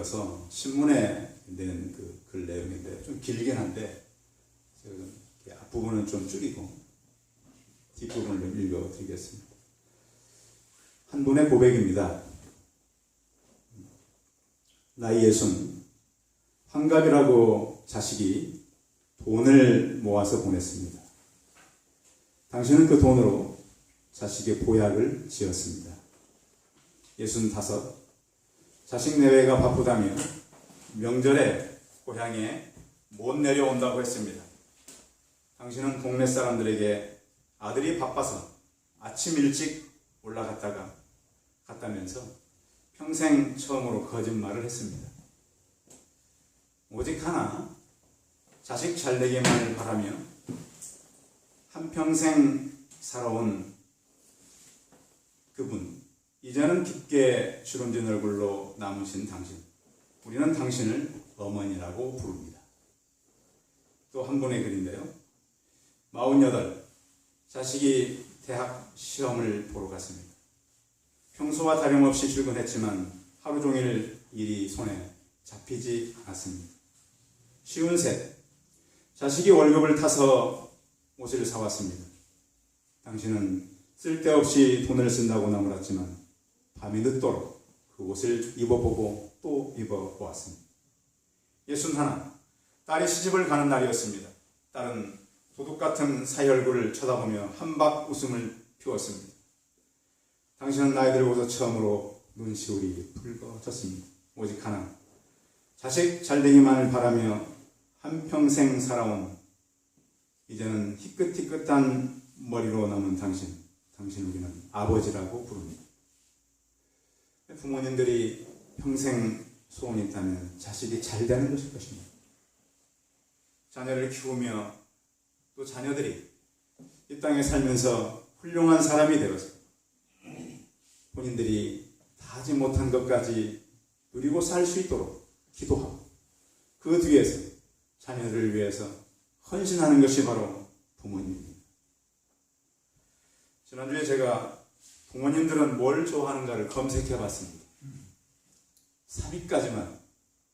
들어서 신문에 낸 그 글 내용인데 좀 길긴 한데 제가 앞부분은 좀 줄이고 뒷부분을 좀 읽어드리겠습니다. 한 분의 고백입니다. 나이 60, 환갑이라고 자식이 돈을 모아서 보냈습니다. 당신은 그 돈으로 자식의 보약을 지었습니다. 65, 자식 내외가 바쁘다며 명절에 고향에 못 내려온다고 했습니다. 당신은 동네 사람들에게 아들이 바빠서 아침 일찍 올라갔다가 갔다면서 평생 처음으로 거짓말을 했습니다. 오직 하나, 자식 잘되기만을 바라며 한평생 살아온 그분, 이제는 깊게 주름진 얼굴로 남으신 당신, 우리는 당신을 어머니라고 부릅니다. 또 한 분의 글인데요. 48, 자식이 대학 시험을 보러 갔습니다. 평소와 다름없이 출근했지만 하루 종일 일이 손에 잡히지 않았습니다. 53, 자식이 월급을 타서 옷을 사왔습니다. 당신은 쓸데없이 돈을 쓴다고 나무랐지만 밤이 늦도록 그 옷을 입어보고 또 입어보았습니다. 61, 딸이 시집을 가는 날이었습니다. 딸은 도둑같은 사위 얼굴을 쳐다보며 한박 웃음을 피웠습니다. 당신은 나이 들고서 처음으로 눈시울이 붉어졌습니다. 오직 하나, 자식 잘되기만을 바라며 한평생 살아온 이제는 희끗희끗한 머리로 남은 당신 우리는 아버지라고 부릅니다. 부모님들이 평생 소원이 있다면 자식이 잘 되는 것일 것입니다. 자녀를 키우며 또 자녀들이 이 땅에 살면서 훌륭한 사람이 되어서 본인들이 다 하지 못한 것까지 누리고 살 수 있도록 기도하고 그 뒤에서 자녀들을 위해서 헌신하는 것이 바로 부모님입니다. 지난주에 제가 부모님들은 뭘 좋아하는가를 검색해 봤습니다. 3위까지만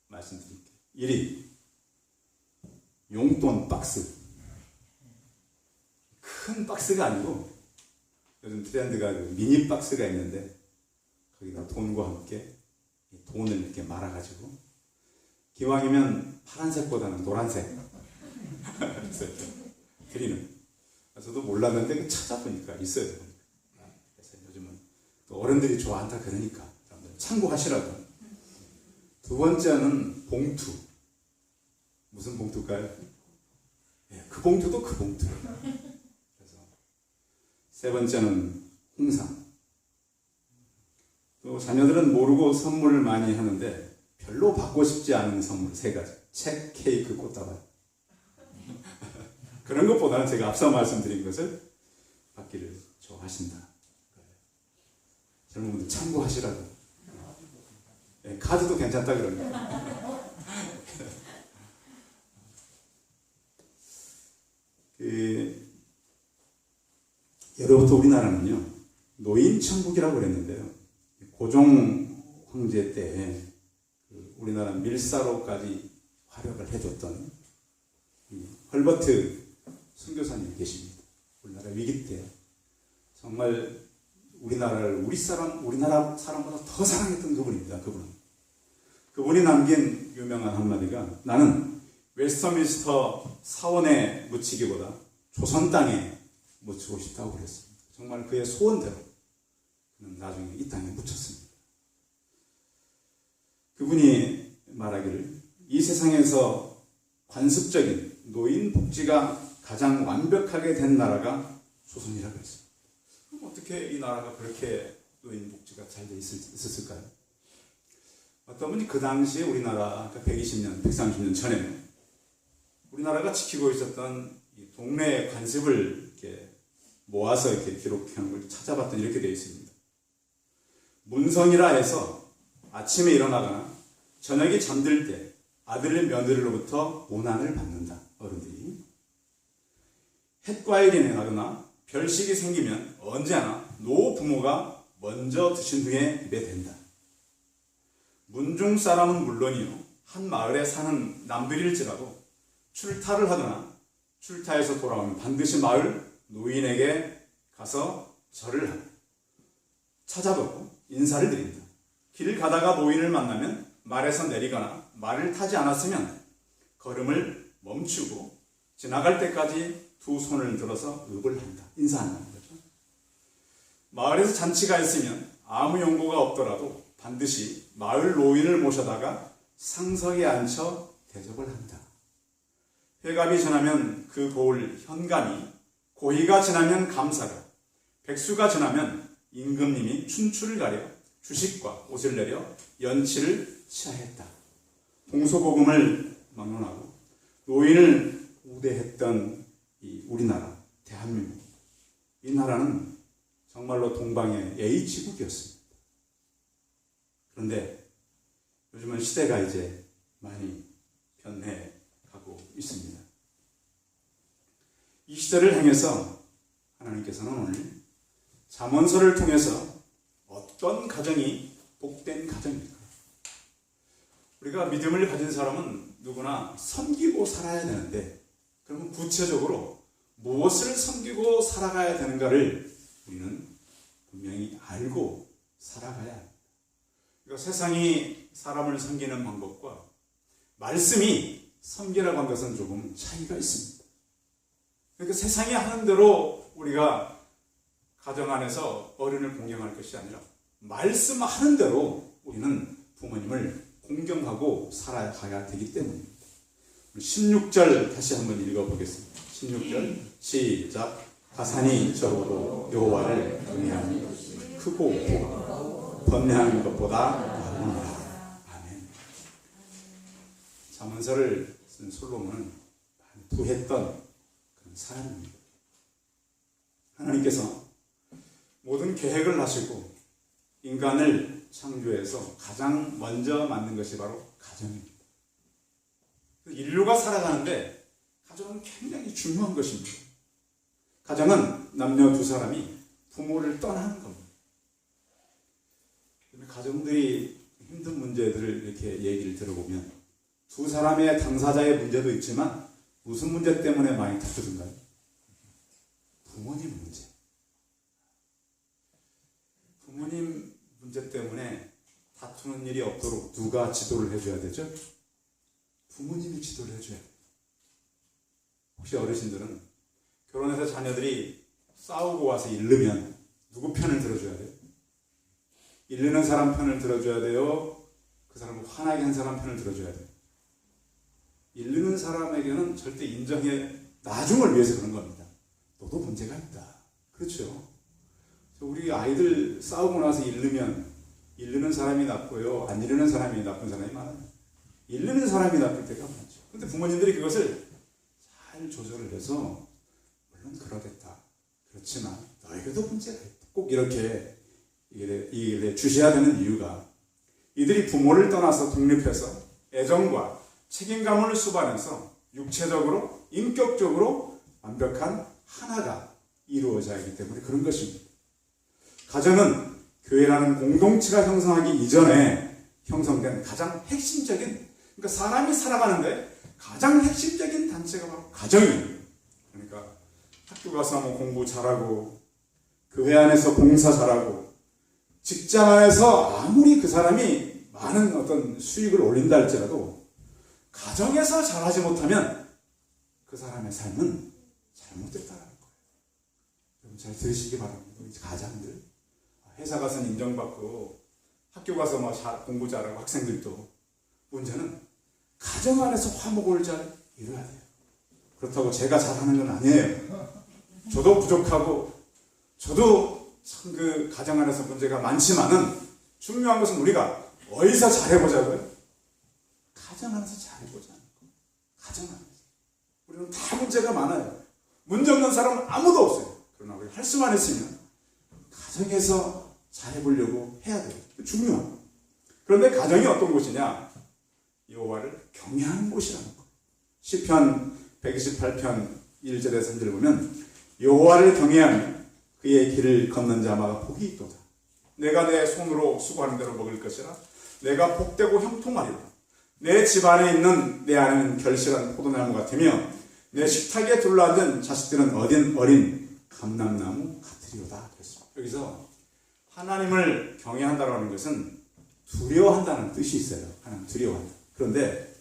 말씀드릴게요. 1위, 용돈 박스. 큰 박스가 아니고 요즘 트렌드가 미니 박스가 있는데 거기다 돈과 함께 돈을 이렇게 말아가지고 기왕이면 파란색보다는 노란색 드리는. 저도 몰랐는데 찾아보니까 있어요. 그래서 요즘은 또 어른들이 좋아한다 그러니까 참고하시라고. 두 번째는 봉투. 무슨 봉투일까요? 그 봉투도 그 봉투. 그래서 세 번째는 홍삼. 또 자녀들은 모르고 선물을 많이 하는데 별로 받고 싶지 않은 선물 3가지. 책, 케이크, 꽃다발. 그런 것보다는 제가 앞서 말씀드린 것을 받기를 좋아하신다. 젊은 분들 참고하시라고. 카드도 괜찮다 그러니까. 예로부터 우리나라는요, 노인천국이라고 그랬는데요. 고종 황제 때 우리나라 밀사로까지 활약을 해줬던 헐버트 선교사님이 계십니다. 우리나라 위기 때 정말 우리나라 사람보다 더 사랑했던 그분입니다. 그분이 남긴 유명한 한마디가 나는 웨스터민스터 사원에 묻히기보다 조선 땅에 묻히고 싶다고 그랬습니다. 정말 그의 소원대로 그는 나중에 이 땅에 묻혔습니다. 그분이 말하기를 이 세상에서 관습적인 노인 복지가 가장 완벽하게 된 나라가 조선이라고 했습니다. 그럼 어떻게 이 나라가 그렇게 노인 복지가 잘 돼 있었을까요? 어떤 분이 그 당시에 우리나라 120년, 130년 전에 우리나라가 지키고 있었던 이 동네 관습을 이렇게 모아서 이렇게 기록한 걸 찾아봤더니 이렇게 되어 있습니다. 문성이라 해서 아침에 일어나거나 저녁에 잠들 때 아들 며느리로부터 모난을 받는다. 어른들이. 햇과일이 나거나 별식이 생기면 언제나 노부모가 먼저 드신 후에 입에 댄다. 문중 사람은 물론이요 한 마을에 사는 남들일지라도 출타를 하거나 출타해서 돌아오면 반드시 마을 노인에게 가서 절을 하고 찾아뵙고 인사를 드립니다. 길 가다가 노인을 만나면 말에서 내리거나 말을 타지 않았으면 걸음을 멈추고 지나갈 때까지 두 손을 들어서 읍을 한다. 인사한다는 거죠. 마을에서 잔치가 있으면 아무 연고가 없더라도 반드시 마을 노인을 모셔다가 상석에 앉혀 대접을 한다. 회갑이 지나면 그 고을 현감이, 고희가 지나면 감사가, 백수가 지나면 임금님이 춘추를 가려 주식과 옷을 내려 연치를 취하했다. 동서고금을 막론하고 노인을 우대했던 이 우리나라, 대한민국, 이 나라는 정말로 동방의 H국이었습니다. 그런데 요즘은 시대가 이제 많이 변해가고 있습니다. 이 시대를 향해서 하나님께서는 오늘 잠언서를 통해서 어떤 가정이 복된 가정입니까? 우리가 믿음을 가진 사람은 누구나 섬기고 살아야 되는데 그러면 구체적으로 무엇을 섬기고 살아가야 되는가를 우리는 분명히 알고 살아가야 합니다. 그러니까 세상이 사람을 섬기는 방법과 말씀이 섬기라고 한 것은 조금 차이가 있습니다. 그러니까 세상이 하는 대로 우리가 가정 안에서 어른을 공경할 것이 아니라 말씀하는 대로 우리는 부모님을 공경하고 살아가야 되기 때문입니다. 16절 다시 한번 읽어보겠습니다. 16절 시작. 가산이 적어도 여호와를 경외함이 크고 번뇌하는 것보다 나으니라. 아멘. 잠언서를 쓴 솔로몬은 부했던 그런 사람입니다. 하나님께서 모든 계획을 하시고 인간을 창조해서 가장 먼저 만든 것이 바로 가정입니다. 인류가 살아가는데 가정은 굉장히 중요한 것입니다. 가정은 남녀 두 사람이 부모를 떠나는 겁니다. 가정들이 힘든 문제들을 이렇게 얘기를 들어보면 두 사람의 당사자의 문제도 있지만 무슨 문제 때문에 많이 다투던가요? 부모님 문제. 부모님 문제 때문에 다투는 일이 없도록 누가 지도를 해줘야 되죠? 부모님이 지도를 해줘야 돼요. 혹시 어르신들은 결혼해서 자녀들이 싸우고 와서 잃으면 누구 편을 들어줘야 돼요? 잃는 사람 편을 들어줘야 돼요? 그 사람을 화나게 한 사람 편을 들어줘야 돼요? 잃는 사람에게는 절대 인정해 나중을 위해서 그런 겁니다. 너도 문제가 있다. 그렇죠? 우리 아이들 싸우고 나서 잃으면 잃는 사람이 나쁘고요. 안 잃는 사람이 나쁜 사람이 많아요. 잃는 사람이 나쁠 때가 많죠. 그런데 부모님들이 그것을 잘 조절을 해서 물론 그러겠다. 그렇지만 너에게도 문제가 있다. 꼭 이렇게 이게 주셔야 되는 이유가 이들이 부모를 떠나서 독립해서 애정과 책임감을 수반해서 육체적으로 인격적으로 완벽한 하나가 이루어져야 하기 때문에 그런 것입니다. 가정은 교회라는 공동체가 형성하기 이전에 형성된 가장 핵심적인, 그러니까 사람이 살아가는데 가장 핵심적인 단체가 바로 가정이에요. 그러니까 학교 가서 뭐 공부 잘하고 교회 안에서 봉사 잘하고 직장 안에서 아무리 그 사람이 많은 어떤 수익을 올린다 할지라도 가정에서 잘하지 못하면 그 사람의 삶은 잘못됐다는 거예요. 여러분 잘 들으시기 바랍니다. 우리 가장들 회사 가서는 인정받고 학교 가서 뭐 공부 잘하고 학생들도 문제는 가정 안에서 화목을 잘 이뤄야 돼요. 그렇다고 제가 잘하는 건 아니에요. 저도 부족하고 저도 참 그 가정 안에서 문제가 많지만은 중요한 것은 우리가 어디서 잘해보자고요? 가정 안에서 잘해보자는 거. 가정 안에서. 우리는 다 문제가 많아요. 문제 없는 사람은 아무도 없어요. 그러나 우리 할 수만 있으면 가정에서 잘해보려고 해야 돼요. 중요한. 그런데 가정이 어떤 곳이냐? 여호와를 경외하는 곳이라는 거. 시편 128편 1절에서 3절 보면 여호와를 경외하며 그의 길을 걷는 자마다 복이 있도다. 내가 내 손으로 수고하는 대로 먹을 것이라 내가 복되고 형통하리라. 내 집안에 있는 내 아내는 결실한 포도나무 같으며 내 식탁에 둘러앉은 자식들은 어린 감람나무 같으리로다. 그랬습니다. 여기서 하나님을 경외한다고 하는 것은 두려워한다는 뜻이 있어요. 하나님 두려워한다. 그런데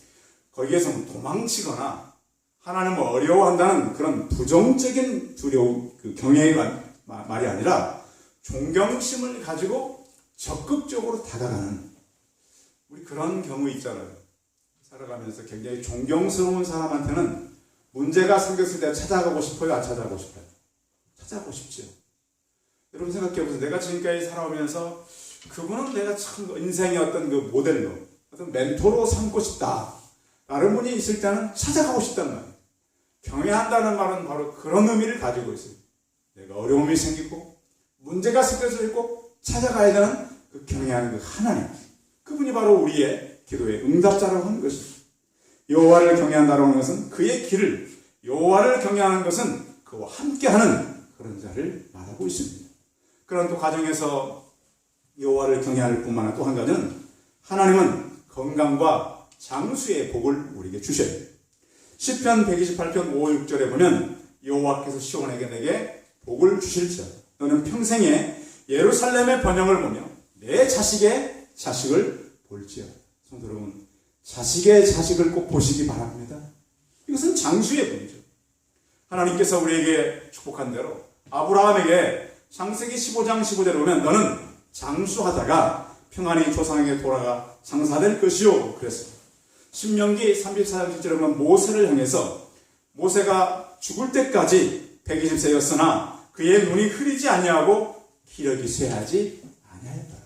거기에서는 도망치거나 하나님을 어려워한다는 그런 부정적인 두려움, 경외의 말이 아니라 존경심을 가지고 적극적으로 다가가는 우리 그런 경우 있잖아요. 살아가면서 굉장히 존경스러운 사람한테는 문제가 생겼을 때 찾아가고 싶어요? 안 찾아가고 싶어요? 찾아가고 싶죠. 여러분 생각해보세요. 내가 지금까지 살아오면서 그분은 내가 참 인생의 어떤 그 모델로, 어떤 멘토로 삼고 싶다. 다른 분이 있을 때는 찾아가고 싶단 말이에요. 경외한다는 말은 바로 그런 의미를 가지고 있어요. 내가 어려움이 생기고 문제가 생겼을 때 꼭 찾아가야 되는 그 경외하는 그 하나님. 그분이 바로 우리의 기도의 응답자라고 하는 것입니다. 여호와를 경외한다라고 하는 것은 그의 길을, 여호와를 경외하는 것은 그와 함께하는 그런 자를 말하고 있습니다. 그런 또 가정에서 여호와를 경외할 뿐만 아니라 또 한 가지는 하나님은 건강과 장수의 복을 우리에게 주셔요. 시편 128편 5, 6절에 보면 여호와께서 시온에게 내게 복을 주실지어다. 너는 평생에 예루살렘의 번영을 보며 내 자식의 자식을 볼지어다. 성도 여러분, 자식의 자식을 꼭 보시기 바랍니다. 이것은 장수의 복이죠. 하나님께서 우리에게 축복한 대로 아브라함에게 창세기 15장 15절에 보면 너는 장수하다가 평안히 조상에게 돌아가 장사될 것이요 그랬습니다. 신명기 34장 10절에 보면 모세를 향해서 모세가 죽을 때까지 120세였으나 그의 눈이 흐리지 아니하고 기력이 쇠하지 아니하였더라.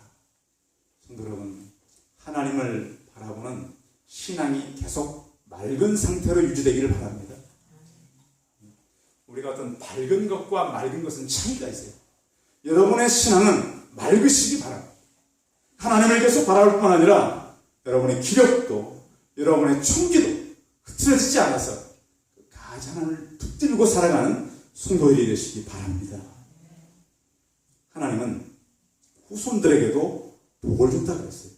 성도 여러분, 하나님을 바라보는 신앙이 계속 맑은 상태로 유지되기를 바랍니다. 우리가 어떤 밝은 것과 맑은 것은 차이가 있어요. 여러분의 신앙은 맑으시기 바랍니다. 하나님을 계속 바라볼 뿐만 아니라 여러분의 기력도 여러분의 총기도 흐트러지지 않아서 가지 하나님을 붙들고 살아가는 성도들이 되시기 바랍니다. 하나님은 후손들에게도 복을 준다고 했어요.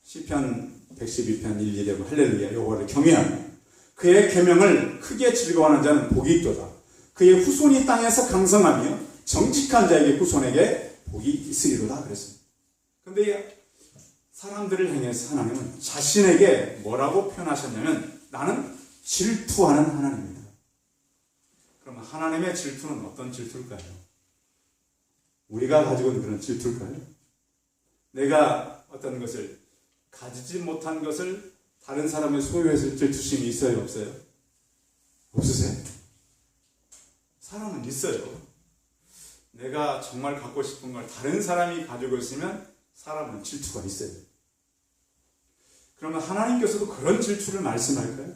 시편 112편 1, 2절 할렐루야 여호와를 경외하며 그의 계명을 크게 즐거워하는 자는 복이 있도다. 그의 후손이 땅에서 강성하며 정직한 자에게 후손에게 복이 있으리로다 그랬습니다. 그런데 사람들을 향해서 하나님은 자신에게 뭐라고 표현하셨냐면 나는 질투하는 하나님입니다. 그러면 하나님의 질투는 어떤 질투일까요? 우리가 가지고 있는 그런 질투일까요? 내가 어떤 것을 가지지 못한 것을 다른 사람의 소유했을 질투심이 있어요? 없어요? 없으세요? 사람은 있어요. 내가 정말 갖고 싶은 걸 다른 사람이 가지고 있으면 사람은 질투가 있어요. 그러면 하나님께서도 그런 질투를 말씀할까요?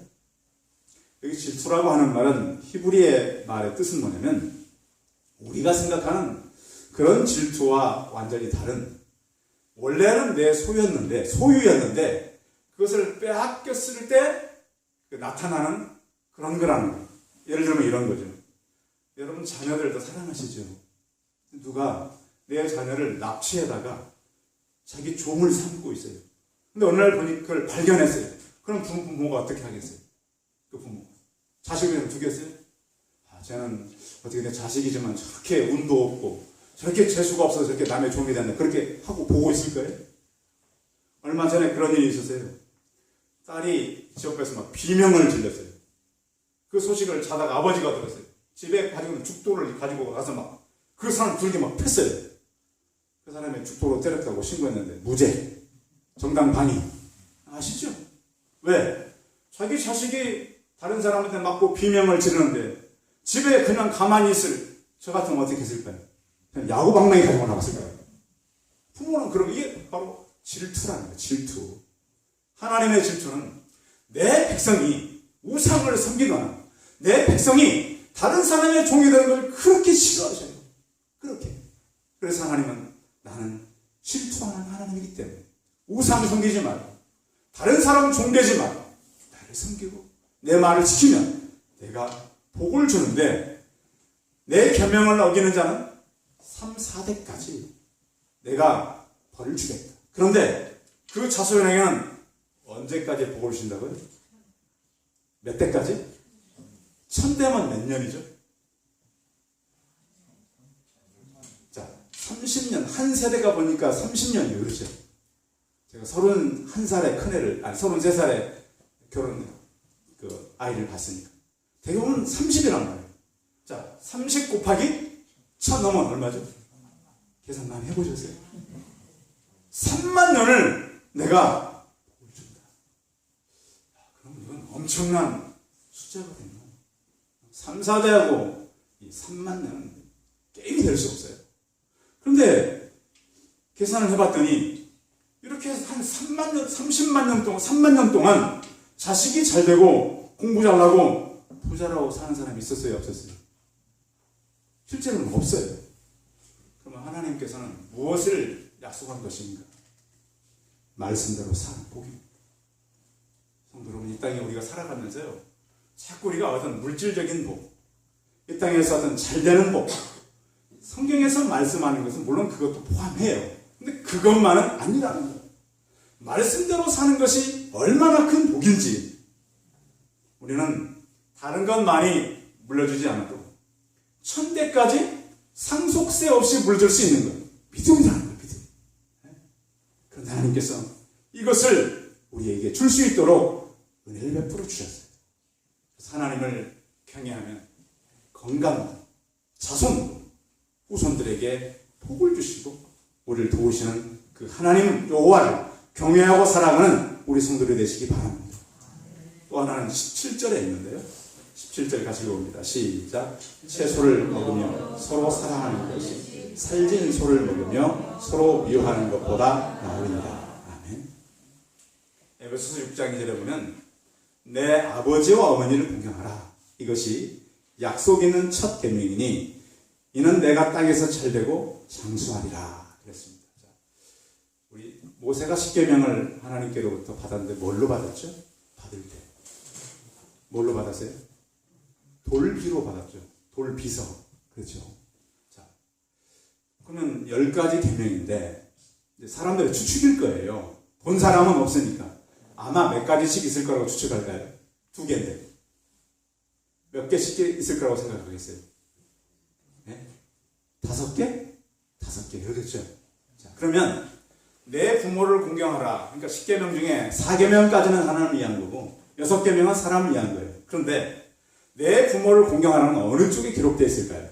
여기 질투라고 하는 말은 히브리의 말의 뜻은 뭐냐면 우리가 생각하는 그런 질투와 완전히 다른 원래는 내 소유였는데 그것을 빼앗겼을 때 나타나는 그런 거라는 거예요. 예를 들면 이런 거죠. 여러분 자녀들도 사랑하시죠? 누가 내 자녀를 납치해다가 자기 종을 삼고 있어요. 근데 어느 날 보니 그걸 발견했어요. 그럼 부모가 어떻게 하겠어요? 그 부모. 자식을 두겠어요? 쟤는 어떻게 내 자식이지만 저렇게 운도 없고 저렇게 재수가 없어서 저렇게 남의 종이 됐네. 그렇게 하고 보고 있을 거예요? 얼마 전에 그런 일이 있었어요. 딸이 집 앞에서 막 비명을 질렀어요. 그 소식을 자다가 아버지가 들었어요. 집에 가지고 있는 죽도를 가지고 가서 막 그 사람 둘게 막 팼어요. 그 사람이 죽도로 때렸다고 신고했는데 무죄. 정당 방위. 아시죠? 왜? 자기 자식이 다른 사람한테 맞고 비명을 지르는데 집에 그냥 가만히 있을 저 같으면 어떻게 했을까요? 그냥 야구방망이 가지고 나갔을까요? 부모는 그럼 이게 바로 질투라는 거예요. 질투. 하나님의 질투는 내 백성이 우상을 섬기거나 내 백성이 다른 사람의 종이 되는 걸 그렇게 싫어하셔요. 그렇게. 그래서 하나님은 나는 질투하는 하나님이기 때문에 우상 섬기지 말고 다른 사람 종되지 말고 나를 섬기고 내 말을 지키면 내가 복을 주는데 내 계명을 어기는 자는 3, 4대까지 내가 벌을 주겠다. 그런데 그 자손에게는 언제까지 복을 주신다고요? 몇 대까지? 1000대면 몇 년이죠? 자, 30년, 한 세대가 보니까 30년이에요. 그렇죠? 제가 31살에 큰애를, 아니 33살에 결혼, 아이를 봤으니까. 대부분 30이란 말이에요. 자, 30 곱하기 1000 넘으면 얼마죠? 계산 많이 해보셨어요? 3만 년을 내가 복을 준다. 그럼 이건 엄청난 숫자가 되는 거예요. 3, 4대하고 이 3만 년은 게임이 될 수 없어요. 그런데 계산을 해봤더니 이렇게 한 3만 년, 30만 년 동안, 3만 년 동안 자식이 잘 되고 공부 잘하고 부자라고 사는 사람이 있었어요, 없었어요? 실제로는 없어요. 그러면 하나님께서는 무엇을 약속한 것입니까? 말씀대로 사는 복입니다. 성도 여러분, 이 땅에 우리가 살아가면서요, 자꾸 우리가 어떤 물질적인 복, 이 땅에서 어떤 잘되는 복, 성경에서 말씀하는 것은 물론 그것도 포함해요. 근데 그것만은 아니라는 거예요. 말씀대로 사는 것이 얼마나 큰 복인지 우리는 다른 것 많이 물려주지 않아도 1000대까지 상속세 없이 물려줄 수 있는 거예요. 믿음이라는 거예요. 믿음. 그런데 하나님께서 이것을 우리에게 줄 수 있도록 은혜를 베풀어 주셨어요. 그래서 하나님을 경외하면 건강한 자손, 후손들에게 복을 주시고 우리를 도우시는 그 하나님 여호와를 경외하고 살아가는 우리 성도들이 되시기 바랍니다. 또 하나는 17절에 있는데요. 17절 같이 읽어봅니다. 시작. 채소를 먹으며 서로 사랑하는 것이 살진 소를 먹으며 서로 미워하는 것보다 나으리라. 아멘. 에베소서 6장 2절에 보면 내 아버지와 어머니를 공경하라. 이것이 약속 있는 첫 계명이니 이는 내가 땅에서 잘되고 장수하리라. 그랬습니다. 자, 우리 모세가 십계명을 하나님께로부터 받았는데 뭘로 받았죠? 받을 때 뭘로 받았어요? 돌비로 받았죠. 돌비서. 그렇죠. 자, 그러면 10가지 계명인데 사람들이 추측일 거예요. 본 사람은 없으니까. 아마 몇 가지씩 있을 거라고 추측할까요? 2개인데. 몇 개씩 있을 거라고 생각하겠어요? 네? 5개? 5개. 그렇죠. 자, 그러면 내 부모를 공경하라. 그러니까 10계명 중에 4계명까지는 하나님을 위한 거고 6계명은 사람을 위한 거예요. 그런데 내 부모를 공경하라는 어느 쪽에 기록되어 있을까요?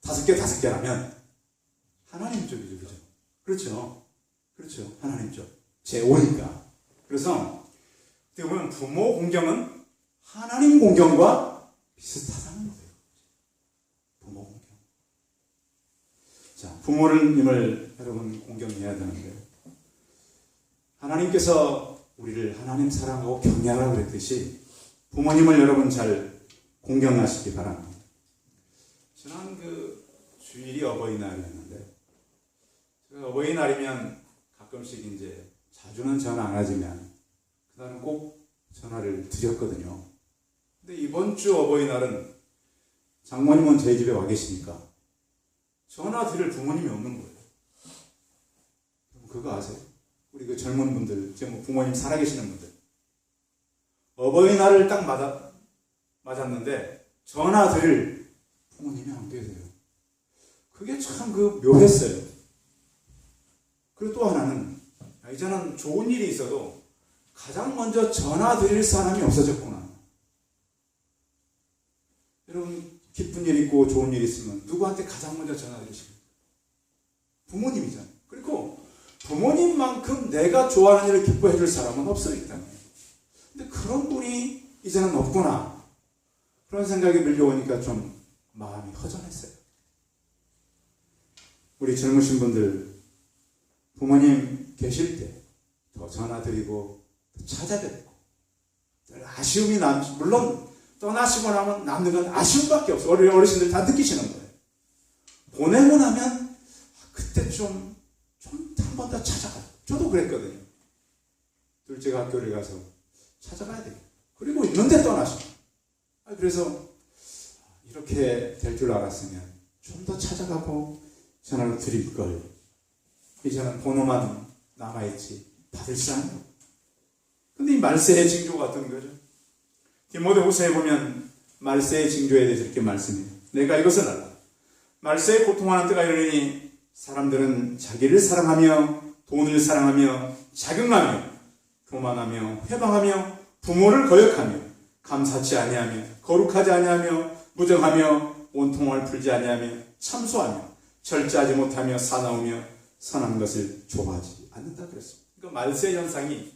5개라면 하나님 쪽이죠. 그죠? 그렇죠. 그렇죠. 하나님 쪽. 제5니까. 그래서 어떻게 보면 부모 공경은 하나님 공경과 비슷하다는 거예요. 부모 공경. 자, 부모님을 여러분 공경해야 되는데 하나님께서 우리를 하나님 사랑하고 경외하라고 그랬듯이 부모님을 여러분 잘 공경하시기 바랍니다. 지난 주일이 어버이날이었는데 제가 어버이날이면 가끔씩 이제 자주는 전화 안 하지만 그날은 꼭 전화를 드렸거든요. 근데 이번 주 어버이날은 장모님은 저희 집에 와 계시니까 전화 드릴 부모님이 없는 거예요. 그거 아세요? 우리 그 젊은 분들, 지금 부모님 살아계시는 분들. 어버이날을 딱 맞았는데 전화 드릴 부모님이 안 계세요. 그게 참 묘했어요. 그리고 또 하나는 이제는 좋은 일이 있어도 가장 먼저 전화 드릴 사람이 없어졌구나. 여러분 기쁜 일 있고 좋은 일 있으면 누구한테 가장 먼저 전화 드리십니까? 부모님이잖아요. 그리고 부모님만큼 내가 좋아하는 일을 기뻐해 줄 사람은 없어요. 일단. 근데 그런 분이 이제는 없구나. 그런 생각이 밀려오니까 좀 마음이 허전했어요. 우리 젊으신 분들 부모님 계실 때 더 전화드리고 찾아뵙고 아쉬움이 물론 떠나시고 나면 남는 건 아쉬움밖에 없어요. 어르신들 다 느끼시는 거예요. 보내고 나면 그때 좀 한 번 더 찾아가요. 저도 그랬거든요. 둘째가 학교를 가서 찾아가야 돼요. 그리고 있는데 떠나시고. 그래서 이렇게 될 줄 알았으면 좀 더 찾아가고 전화를 드릴 걸. 이제는 번호만 남아있지 받을 사람이 없고. 근데 이 말세의 징조가 어떤 거죠? 디모데후서에 보면 말세의 징조에 대해서 이렇게 말씀해요. 내가 이것을 알라. 말세에 고통하는 때가 이르니 사람들은 자기를 사랑하며 돈을 사랑하며 자격하며 교만하며 회방하며 부모를 거역하며 감사치 아니하며 거룩하지 아니하며 무정하며 온통을 풀지 아니하며 참소하며 절제하지 못하며 사나우며 선한 것을 좋아하지 않는다 그랬습니다. 그러니까 말세 현상이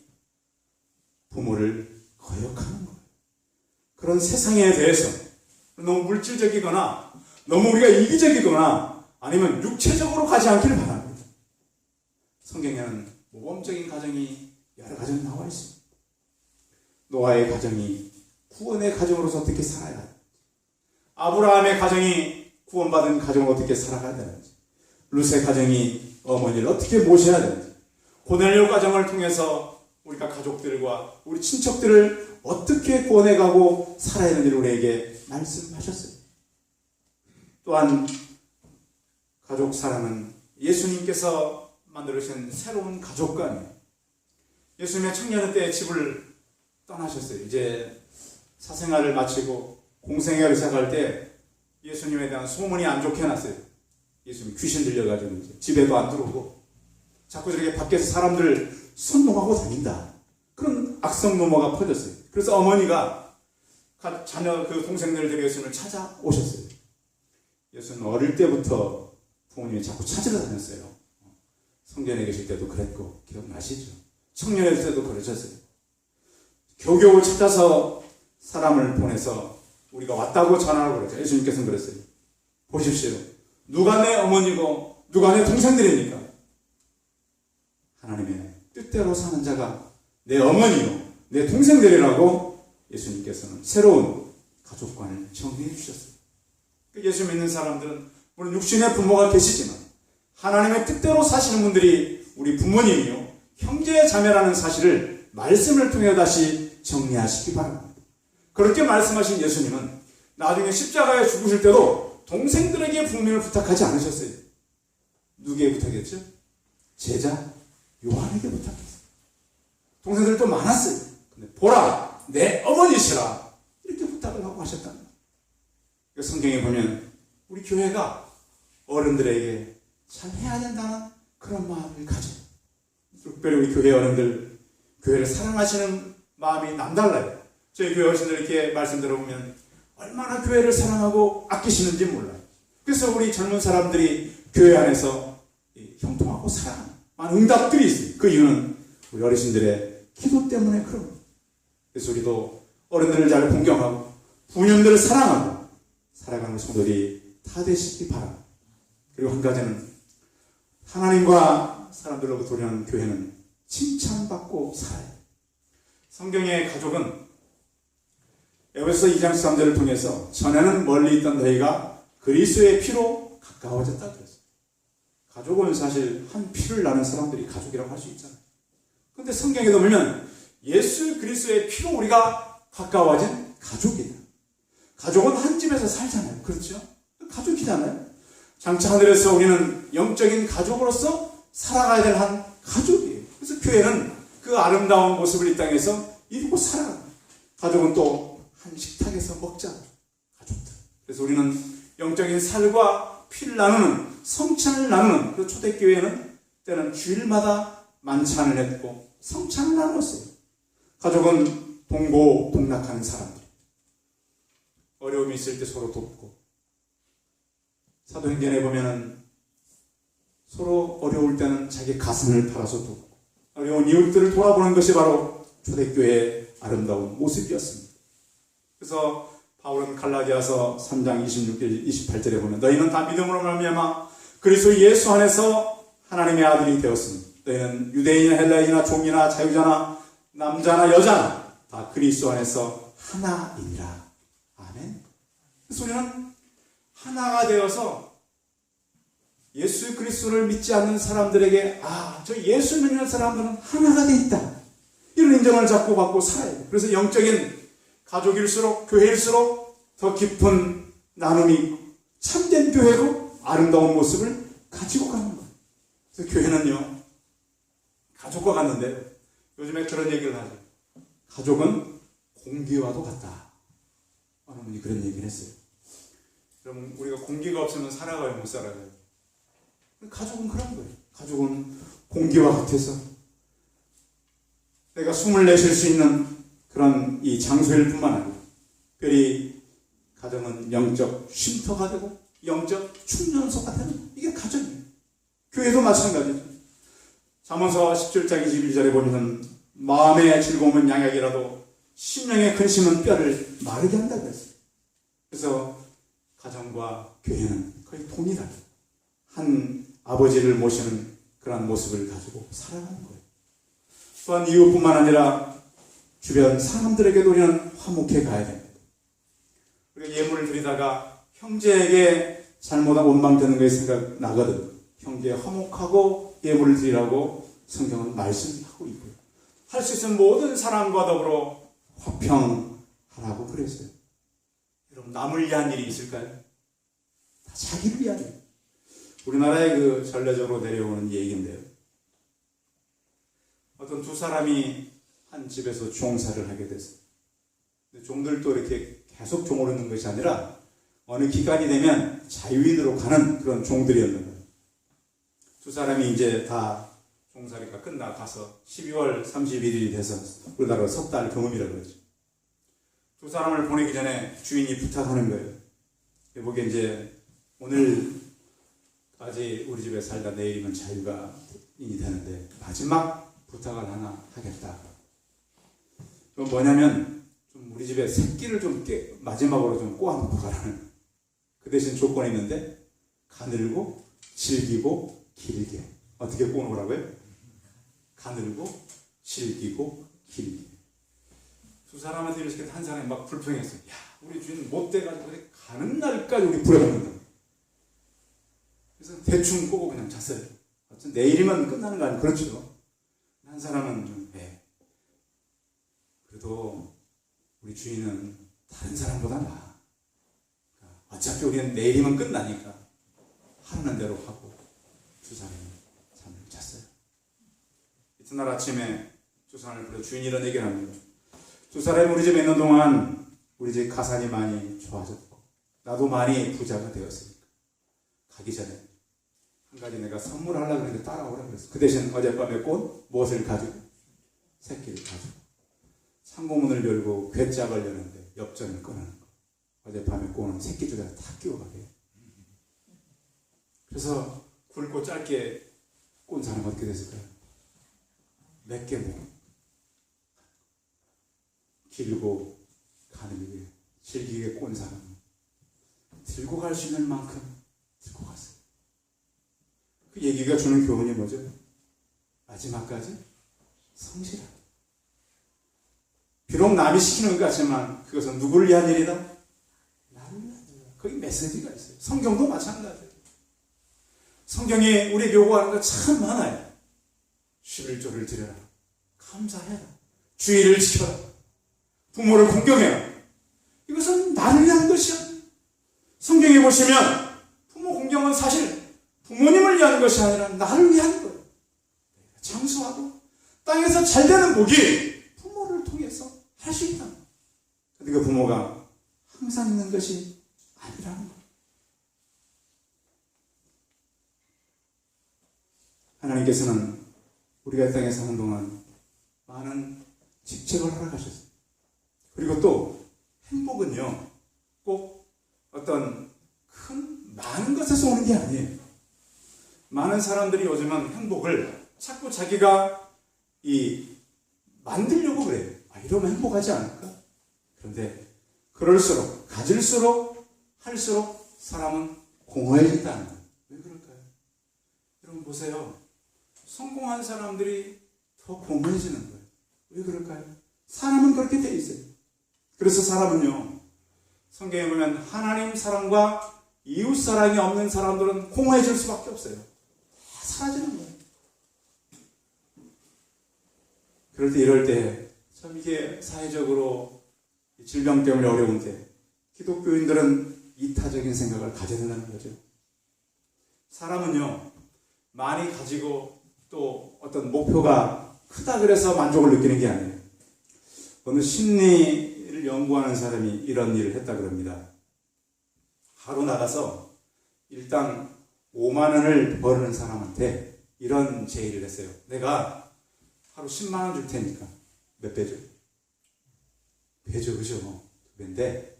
부모를 거역하는 거예요. 그런 세상에 대해서 너무 물질적이거나 너무 우리가 이기적이거나 아니면 육체적으로 가지 않기를 바랍니다. 성경에는 모범적인 가정이 여러 가정이 나와 있습니다. 노아의 가정이 구원의 가정으로서 어떻게 살아야 하는지, 아브라함의 가정이 구원받은 가정을 어떻게 살아가야 되는지, 룻의 가정이 어머니를 어떻게 모셔야 되는지, 고넬료 가정을 통해서 우리가 가족들과 우리 친척들을 어떻게 구원해가고 살아야 되는지를 우리에게 말씀하셨어요. 또한 가족 사랑은 예수님께서 만들어주신 새로운 가족관이에요. 예수님의 청년의 때 집을 떠나셨어요. 이제 사생활을 마치고 공생애를 시작할 때 예수님에 대한 소문이 안 좋게 해놨어요. 예수님 귀신 들려가지고 이제 집에도 안 들어오고 자꾸 저렇게 밖에서 사람들을 선동하고 다닌다. 그런 악성 루머가 퍼졌어요. 그래서 어머니가 자녀 그 동생들을 예수님을 찾아오셨어요. 예수는 어릴 때부터 부모님이 자꾸 찾으러 다녔어요. 성전에 계실 때도 그랬고 기억나시죠? 청년의 때도 그러셨어요. 겨우겨우 찾아서 사람을 보내서 우리가 왔다고 전하라고 그랬죠. 예수님께서는 그랬어요. 보십시오. 누가 내 어머니고 누가 내 동생들입니까? 하나님의 뜻대로 사는 자가 내 어머니요 내 동생들이라고 예수님께서는 새로운 가족관을 정리해 주셨어요. 예수 믿는 사람들은 물론 육신의 부모가 계시지만 하나님의 뜻대로 사시는 분들이 우리 부모님이요 형제 자매라는 사실을 말씀을 통해 다시 정리하시기 바랍니다. 그렇게 말씀하신 예수님은 나중에 십자가에 죽으실 때도 동생들에게 부모님을 부탁하지 않으셨어요. 누구에게 부탁했죠? 제자 요한에게 부탁했어요. 동생들도 많았어요. 근데 보라 내 어머니시라 이렇게 부탁을 하고 하셨답니다. 성경에 보면 우리 교회가 어른들에게 잘 해야 된다는 그런 마음을 가져요. 특별히 우리 교회 어른들 교회를 사랑하시는 마음이 남달라요. 저희 교회 어르신들 이렇게 말씀 들어보면 얼마나 교회를 사랑하고 아끼시는지 몰라요. 그래서 우리 젊은 사람들이 교회 안에서 형통하고 사랑하는 많은 응답들이 있어요. 그 이유는 우리 어르신들의 기도 때문에 그런 거예요. 그래서 우리도 어른들을 잘 공경하고 부모님들을 사랑하고 살아가는 성도들이 다 되시기 바랍니다. 그리고 한 가지는 하나님과 사람들로부터 오는 교회는 칭찬받고 살아요. 성경의 가족은 에베소서 2장 13절을 통해서 전에는 멀리 있던 너희가 그리스도의 피로 가까워졌다 그랬어요. 가족은 사실 한 피를 나눈 사람들이 가족이라고 할 수 있잖아요. 그런데 성경에도 보면 예수 그리스도의 피로 우리가 가까워진 가족이에요. 가족은 한 집에서 살잖아요. 그렇죠? 가족이잖아요. 장차 하늘에서 우리는 영적인 가족으로서 살아가야 될 한 가족이에요. 그래서 교회는 그 아름다운 모습을 이 땅에서 이루고 살아갑니다. 가족은 또 한 식탁에서 먹잖아요. 가족들. 그래서 우리는 영적인 살과 피를 나누는 성찬을 나누는 그 초대교회는 때는 주일마다 만찬을 했고 성찬을 나눴어요. 가족은 동고동락하는 사람들. 어려움이 있을 때 서로 돕고 사도행전에 보면은 서로 어려울 때는 자기 가슴을 팔아서 돕고 어려운 이웃들을 돌아보는 것이 바로 초대교회의 아름다운 모습이었습니다. 그래서 바울은 갈라디아서 3장 26절 28절에 보면 너희는 다 믿음으로 말미암아 그리스도 예수 안에서 하나님의 아들이 되었으니 너희는 유대인이나 헬라인이나 종이나 자유자나 남자나 여자나 다 그리스도 안에서 하나이니라. 아멘. 그래서 우리는 하나가 되어서 예수 그리스도를 믿지 않는 사람들에게 저 예수 믿는 사람들은 하나가 되어 있다. 이런 인정을 자꾸 받고 살아야 돼요. 그래서 영적인 가족일수록 교회일수록 더 깊은 나눔이 있고 참된 교회로 아름다운 모습을 가지고 가는 거예요. 그래서 교회는요 가족과 같는데 요즘에 그런 얘기를 하죠. 가족은 공기와도 같다. 어느 분이 그런 얘기를 했어요. 그럼 우리가 공기가 없으면 살아가요, 못 살아가요? 가족은 그런 거예요. 가족은 공기와 같아서 내가 숨을 내쉴 수 있는 그런 이 장소일 뿐만 아니라 특별히 가정은 영적 쉼터가 되고 영적 충전소가 되는 이게 가정이에요. 교회도 마찬가지죠. 잠언서 17장 21절에 보면 마음의 즐거움은 양약이라도 심령의 근심은 뼈를 마르게 한다고 했어요. 그래서 가정과 교회는 거의 동일하게 한 아버지를 모시는 그런 모습을 가지고 살아가는 거예요. 또한 이웃뿐만 아니라 주변 사람들에게도 우리는 화목해 가야 됩니다. 우리가 예물을 드리다가 형제에게 잘못한 원망되는 것이 생각나거든. 형제에 화목하고 예물을 드리라고 성경은 말씀하고 있고요. 할 수 있는 모든 사람과 더불어 화평하라고 그랬어요. 여러분, 남을 위한 일이 있을까요? 다 자기를 위한 일. 우리나라에 그 전례적으로 내려오는 얘기인데요. 어떤 두 사람이 한 집에서 종사를 하게 됐어요. 종들도 이렇게 계속 종을 하는 것이 아니라 어느 기간이 되면 자유인으로 가는 그런 종들이었는 거예요. 두 사람이 이제 다 종살이가 끝나가서 12월 31일이 돼서 우리나라로 석 달 경험이라고 그러죠. 두 사람을 보내기 전에 주인이 부탁하는 거예요. 여보게 이제 오늘까지 우리 집에 살다 내일이면 자유가 되는데 마지막 부탁을 하나 하겠다. 그건 뭐냐면 좀 우리 집에 새끼를 좀 마지막으로 좀 꼬아놓고 가라는 그 대신 조건이 있는데 가늘고 질기고 길게. 어떻게 꼬놓으라고요? 가늘고 질기고 길게. 두 사람한테 이렇게 한 사람이 막 불평했어요. 야, 우리 주인 못돼가지고 가는 날까지 우리 부려먹는다. 그래서 대충 꼬고 그냥 잤어요. 어쨌든 내일이면 끝나는 거 아니에요. 그렇죠. 한 사람은 그래도 우리 주인은 다른 사람보다 나아. 어차피 우리는 내일이면 끝나니까 하는 대로 하고 두 사람이 잠을 잤어요. 이튿날 아침에 두 사람을 불러 주인이 이런 얘기를 합니다. 두 사람이 우리 집에 있는 동안 우리 집 가산이 많이 좋아졌고 나도 많이 부자가 되었으니까 가기 전에 한 가지 내가 선물하려고 했는데 따라오라 그랬어. 그 대신 어젯밤에 꼰 무엇을 가지고? 새끼를 가지고 창고문을 열고 괴짝을 여는데 엽전을 꺼내는 거. 어젯밤에 꼰은 새끼 주다가 다 끼워가게. 그래서 굵고 짧게 꼰 사람 어떻게 됐을까요? 몇 개 먹어. 길고 가늘게 질기게 꼰 사람 들고 갈 수 있는 만큼 들고 갔어요. 그 얘기가 주는 교훈이 뭐죠? 마지막까지 성실하다. 비록 남이 시키는 것 같지만 그것은 누구를 위한 일이다? 나를 위한 일이다. 거기 메시지가 있어요. 성경도 마찬가지예요. 성경이 우리에게 요구하는 거 참 많아요. 11조를 드려라. 감사해라. 주의를 지켜라. 부모를 공경해라. 이것은 나를 위한 것이야. 성경에 보시면 부모 공경은 사실 부모님을 위한 것이 아니라 나를 위한 거예요. 장수하고 땅에서 잘 되는 복이 부모를 통해서 할 수 있다. 근데 그 부모가 항상 있는 것이 아니라는 거예요. 하나님께서는 우리가 이 땅에 사는 동안 많은 직책을 허락하셨어요. 그리고 또 행복은요 꼭 어떤 많은 것에서 오는 게 아니에요. 많은 사람들이 요즘은 행복을 자꾸 자기가 만들려고 그래요. 이러면 행복하지 않을까? 그런데 그럴수록 가질수록 할수록 사람은 공허해진다는 거예요. 왜 그럴까요? 여러분 보세요. 성공한 사람들이 더 공허해지는 거예요. 왜 그럴까요? 사람은 그렇게 돼 있어요. 그래서 사람은요, 성경에 보면 하나님 사랑과 이웃 사랑이 없는 사람들은 공허해질 수밖에 없어요. 다 사라지는 거예요. 그럴 때 이럴 때 참 이게 사회적으로 질병 때문에 어려운데 기독교인들은 이타적인 생각을 가져야 된다는 거죠. 사람은요, 많이 가지고 또 어떤 목표가 크다 그래서 만족을 느끼는 게 아니에요. 어느 심리를 연구하는 사람이 이런 일을 했다 그럽니다. 하루 나가서 일당 5만 원을 버는 사람한테 이런 제의를 했어요. 내가 하루 10만 원 줄 테니까 몇 배죠? 배죠, 그죠? 배인데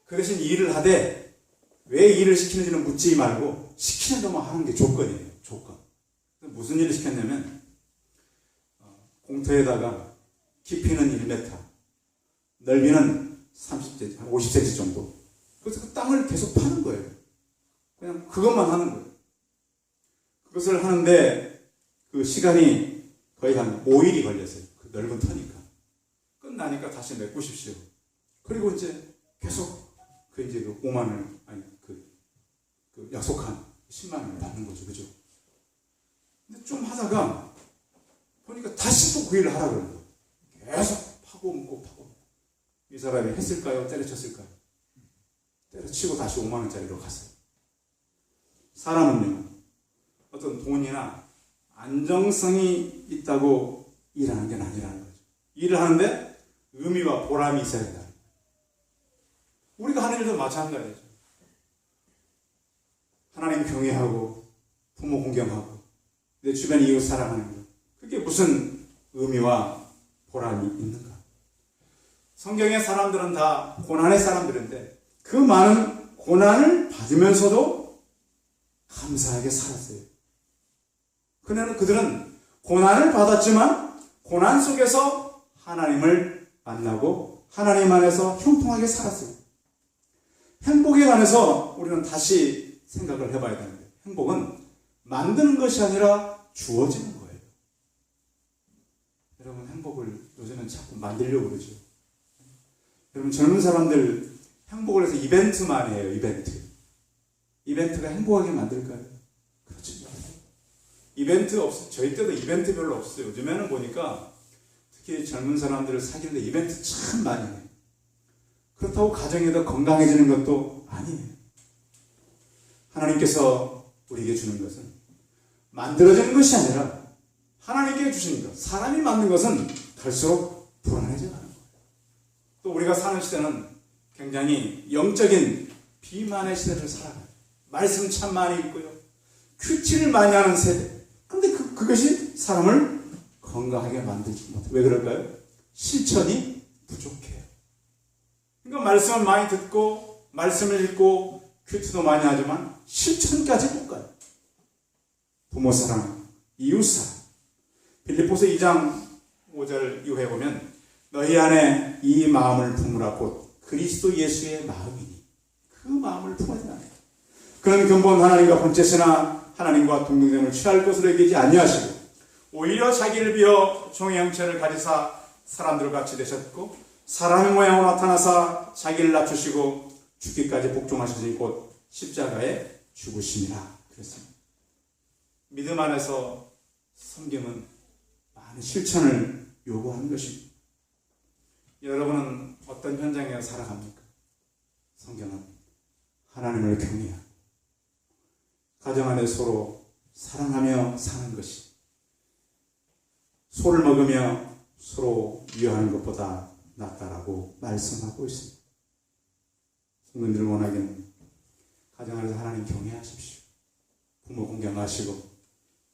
그 대신 일을 하되 왜 일을 시키는지는 묻지 말고 시키는 것만 하는 게 조건이에요. 조건. 무슨 일을 시켰냐면 공터에다가 깊이는 1m, 넓이는 30cm, 한 50cm 정도. 그래서 그 땅을 계속 파는 거예요. 그냥 그것만 하는 거예요. 그것을 하는데 그 시간이 거의 한 5일이 걸렸어요. 그 넓은 터니까. 끝나니까 다시 메꾸십시오. 그리고 이제 계속 그 5만 원, 아니 그 약속한 10만 원을 받는 거죠. 그죠? 근데 좀 하다가 보니까 다시 또 그 일을 하라고 그러는 거예요. 계속 파고 묻고 파고. 이 사람이 했을까요? 때려쳤을까요? 때려치고 다시 5만 원짜리로 갔어요. 사람은요, 어떤 돈이나 안정성이 있다고 일하는 게 아니라는 거죠. 일을 하는데 의미와 보람이 있어야 된다. 우리가 하는 일도 마찬가지죠. 하나님 경외하고 부모 공경하고 내 주변 이웃 사랑하는 것. 그게 무슨 의미와 보람이 있는가? 성경의 사람들은 다 고난의 사람들인데 그 많은 고난을 받으면서도 감사하게 살았어요. 그들은 고난을 받았지만 고난 속에서 하나님을 만나고 하나님 안에서 형통하게 살았어요. 행복에 관해서 우리는 다시 생각을 해봐야 되는데 행복은 만드는 것이 아니라 주어지는 거예요. 여러분 행복을 요즘은 자꾸 만들려고 그러죠. 여러분 젊은 사람들 행복을 해서 이벤트만 해요. 이벤트가 행복하게 만들까요? 그렇죠. 이벤트 없어요. 저희 때도 이벤트 별로 없어요. 요즘에는 보니까 특히 젊은 사람들을 사귀는데 이벤트 참 많이 해요. 그렇다고 가정이 더 건강해지는 것도 아니에요. 하나님께서 우리에게 주는 것은 만들어지는 것이 아니라 하나님께 주시는 것. 사람이 만든 것은 갈수록 불안해져 가는 거예요. 또 우리가 사는 시대는 굉장히 영적인 비만의 시대를 살아가요. 말씀 참 많이 읽고요. 큐티를 많이 하는 세대. 그런데 그것이 사람을 건강하게 만들지 못해요. 왜 그럴까요? 실천이 부족해요. 그러니까 말씀을 많이 듣고 말씀을 읽고 큐티도 많이 하지만 실천까지 못 가요. 부모 사랑, 이웃 사랑. 빌립보서 2장 5절 이후에 보면 너희 안에 이 마음을 품으라 곧 그리스도 예수의 마음이니 그 마음을 품어야 된다. 그는 근본 하나님과 번째시나 하나님과 동등됨을 취할 것으로 여기지 아니하시고 오히려 자기를 비어 종의 형체를 가지사 사람들과 같이 되셨고 사람의 모양으로 나타나사 자기를 낮추시고 죽기까지 복종하시니 곧 십자가에 죽으심이라 그랬습니다. 믿음 안에서 섬김은 많은 실천을 요구하는 것입니다. 여러분은 어떤 현장에 살아갑니까? 성경은 하나님을 경외하고 가정 안에 서로 사랑하며 사는 것이 소를 먹으며 서로 위하는 것보다 낫다라고 말씀하고 있습니다. 성도님들 원하기는 가정 안에서 하나님 경외하십시오. 부모 공경하시고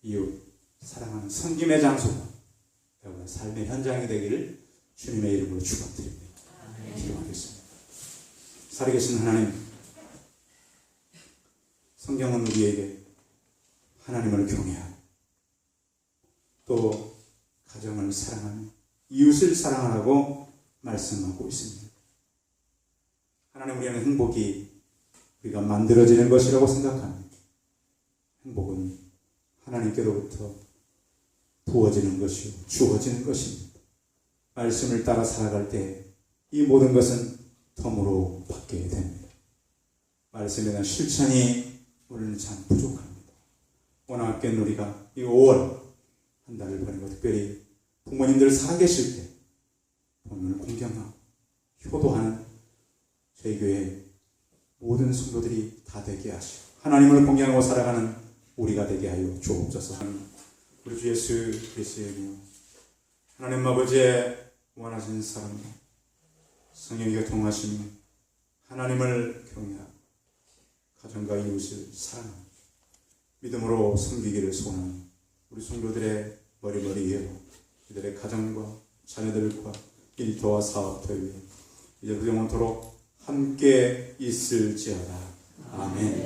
이웃 사랑하는 섬김의 장소가 여러분의 삶의 현장이 되기를 주님의 이름으로 축원드립니다. 기도하겠습니다. 살아계신 하나님, 성경은 우리에게 하나님을 경외하고 또 가정을 사랑하며 이웃을 사랑하라고 말씀하고 있습니다. 하나님, 우리는 행복이 우리가 만들어지는 것이라고 생각합니다. 행복은 하나님께로부터 부어지는 것이요 주어지는 것입니다. 말씀을 따라 살아갈 때 이 모든 것은 덤으로 받게 됩니다. 말씀에 대한 실천이 우리는 참 부족합니다. 오늘 함께 우리가 이 5월 한 달을 보내고 특별히 부모님들 살아계실 때 부모님을 공경하고 효도하는 저희 교회 모든 성도들이 다 되게 하시고 하나님을 공경하고 살아가는 우리가 되게 하여 주옵소서. 우리 주 예수 그리스도의 이름으로 하나님 아버지의 원하신 사랑과 성령의 교통하심이 하나님을 경외하고 가정과 이웃을 사랑하고 믿음으로 섬기기를 소원하는 우리 성도들의 머리머리에 그들의 가정과 자녀들과 일터와 사업터 위에 이제부터 영원토록 함께 있을지어다. 아멘.